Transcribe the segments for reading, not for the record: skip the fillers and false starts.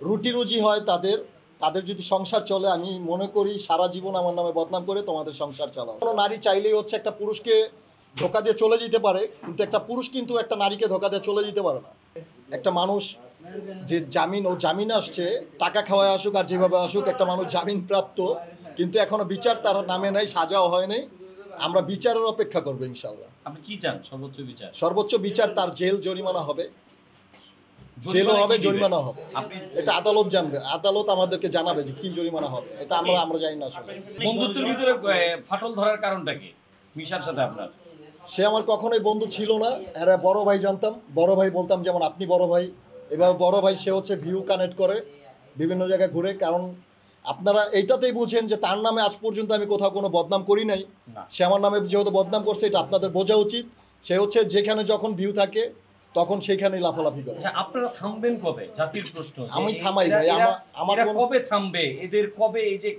রুটি রুজি হয় তাদের তাদের যদি সংসার চলে আমি মনে করি সারা জীবন আমার নামে বদনাম করে তোমাদের সংসার চালাও। কোনো নারী চাইলেই হচ্ছে একটা পুরুষকে ধোকা দিয়ে চলে যেতে পারে, কিন্তু একটা পুরুষ কিন্তু একটা নারীকে ধোকা দিয়ে চলে যেতে পারে না। একটা মানুষ যে জামিন আসছে, টাকা খাওয়ায় আসুক আর যেভাবে আসুক, একটা মানুষ জামিন প্রাপ্ত, কিন্তু এখনো বিচার তার নামে নাই, সাজাও হয় নাই। আমরা বিচারের অপেক্ষা করবো ইনশাল্লাহ। আপনি কি চান? সর্বোচ্চ বিচার? সর্বোচ্চ বিচার, তার জেল জরিমানা হবে, জেলও হবে, জরিমানা হবে। এটা আদালত জানবে, আদালত আমাদেরকে জানাবে যে কি জরিমানা হবে। এটা আমরা জানি না আসলে। বন্ধুত্বের ভিতরে ফাটল ধরার কারণটা কি মিশার সাথে আপনার? সে আমার কখনোই বন্ধু ছিল না, এরা বড় ভাই জানতাম, বড় ভাই বলতাম, যেমন আপনি বড় ভাই, এবার বড় ভাই সে হচ্ছে ভিউ কানেক্ট করে বিভিন্ন জায়গায় ঘুরে। কারণ আপনারা এইটাতেই বুঝেন যে তার নামে আজ পর্যন্ত আমি কোথাও কোনো বদনাম করি নাই। সে আমার নামে যেহেতু বদনাম করছে, এটা আপনাদের বোঝা উচিত। সে হচ্ছে যেখানে যখন ভিউ থাকে তখন সেইখানেই লাফালাফি করে। আপনারা থামবেন কবে? জাতির প্রশ্ন। আমি থামাই ভাই, আমার কবে থামবে? এদের কবে এই যে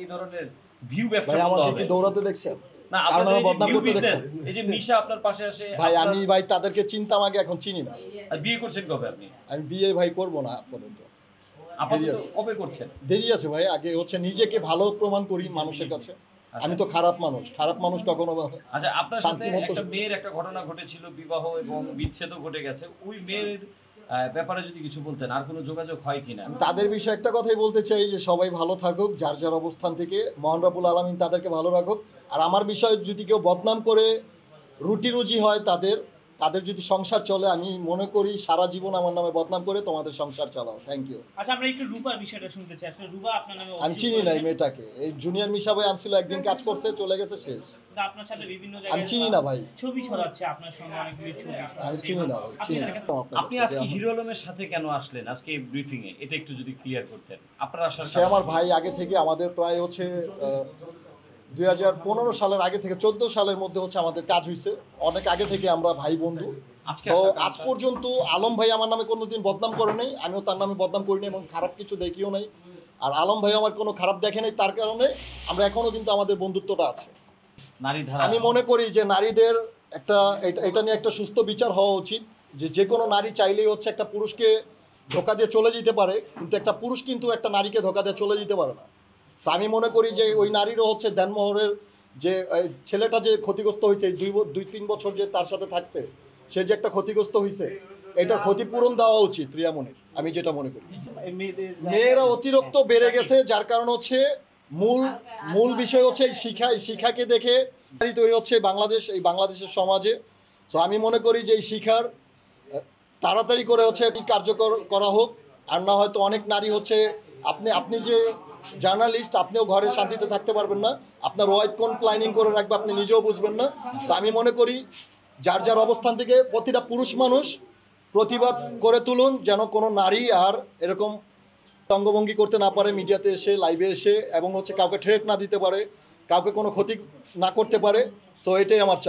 এই ধরনের ভিউ ব্যবসা বন্ধ হবে? আমাকে কি দৌড়াতে দেখছেন? না, আপনারা বদনাম করতে দেখছেন। এই যে মিশা আপনার পাশে আসে ভাই, আমি ভাই তাদেরকে চিনতাম আগে, এখন চিনি না। আর বিয়ে করছেন কবে আপনি? আমি বিয়ে ভাই করব না আপাতত। কবে করছেন? দেরি আছে ভাই, আগে হচ্ছে নিজেকে ভালো প্রমাণ করি মানুষের কাছে। আমি তো খারাপ মানুষ কখনো। আচ্ছা, আপনার সাথে একটা মেয়ের একটা ঘটনা ঘটেছিল, বিবাহ এবং বিচ্ছেদও ঘটে গেছে। ওই মেয়ের ব্যাপারে যদি কিছু বলতেন, আর কোনো যোগাযোগ হয় কিনা? তাদের বিষয়ে একটা কথাই বলতে চাই যে সবাই ভালো থাকুক, যার যার অবস্থান থেকে মহান রব্বুল আলামিন তাদেরকে ভালো রাখুক। আর আমার বিষয়ে যদি কেউ বদনাম করে রুটি রুজি হয় তাদের যদি সংসার চলে, আমি মনে করি সারা জীবন আমার নামে বদনাম করে তোমাদের সংসার চালাও। Thank you. আচ্ছা, আমরা একটু রূপার বিষয়টা শুনতে চাই। আসলে রূপা আপনার নামে আমি চিনি না এই মেয়েটাকে। এই জুনিয়র মিশা ভাই আনছিল, একদিন কাজ করছে, চলে গেছে, শেষ। আপনার সাথে বিভিন্ন আমি জায়গায় চিনি না ভাই, ছবি ছড়াচ্ছে আপনার সঙ্গে, অনেকগুলো ছবি। আমি চিনি না ভাই, চিনি না। আপনি আজকে হিরো আলমের সাথে কেন আসলেন আজকে এই ব্রিফিং এ? এটা একটু যদি ক্লিয়ার করতেন। আপনার আসার সে আমার ভাই আগে থেকে, আমাদের প্রায় হচ্ছে 2015 সালের আগে থেকে 14 সালের মধ্যে হচ্ছে আমাদের কাজ হয়েছে। অনেক আগে থেকে আমরা ভাই বন্ধু। তো আজ পর্যন্ত আলম ভাই আমার নামে কোনোদিন বদনাম করে নাই, আমিও তার নামে বদনাম করি নাই এবং খারাপ কিছু দেখিও নাই। আর আলম ভাই আমার কোনো খারাপ দেখে নাই, তার কারণে আমরা এখনো কিন্তু আমাদের বন্ধুত্বটা আছে। আমি মনে করি যে নারীদের এটা নিয়ে একটা সুস্থ বিচার হওয়া উচিত। যে কোনো নারী চাইলেই হচ্ছে একটা পুরুষকে ধোকা দিয়ে চলে যেতে পারে, কিন্তু একটা পুরুষ কিন্তু একটা নারীকে ধোকা দিয়ে চলে যেতে পারে না। তো আমি মনে করি যে ওই নারীরও হচ্ছে দেনমোহরের যে ছেলেটা যে ক্ষতিগ্রস্ত হয়েছে, 2-3 বছর যে তার সাথে থাকছে, সে যে একটা ক্ষতিগ্রস্ত হয়েছে, এটা ক্ষতিপূরণ দেওয়া উচিত রিয়ামনির, আমি যেটা মনে করি। মেয়েরা অতিরিক্ত বেড়ে গেছে, যার কারণ হচ্ছে মূল বিষয় হচ্ছে এই শিক্ষাকে দেখে তৈরি হচ্ছে এই বাংলাদেশের সমাজে। তো আমি মনে করি যে এই শিক্ষার তাড়াতাড়ি করে হচ্ছে কার্যকর করা হোক। আর না হয়তো অনেক নারী হচ্ছে, আপনি যে জার্নালিস্ট, আপনিও ঘরে শান্তিতে থাকতে পারবেন না, আপনার ওয়াইফ কোন প্ল্যানিং করে রাখবে আপনি নিজেও বুঝবেন না। তো আমি মনে করি যার যার অবস্থান থেকে প্রতিটা পুরুষ মানুষ প্রতিবাদ করে তুলুন, যেন কোনো নারী আর এরকম অঙ্গভঙ্গি করতে না পারে মিডিয়াতে এসে, লাইভে এসে, এবং হচ্ছে কাউকে থ্রেট না দিতে পারে, কাউকে কোনো ক্ষতি না করতে পারে। তো এটাই আমার চাওয়া।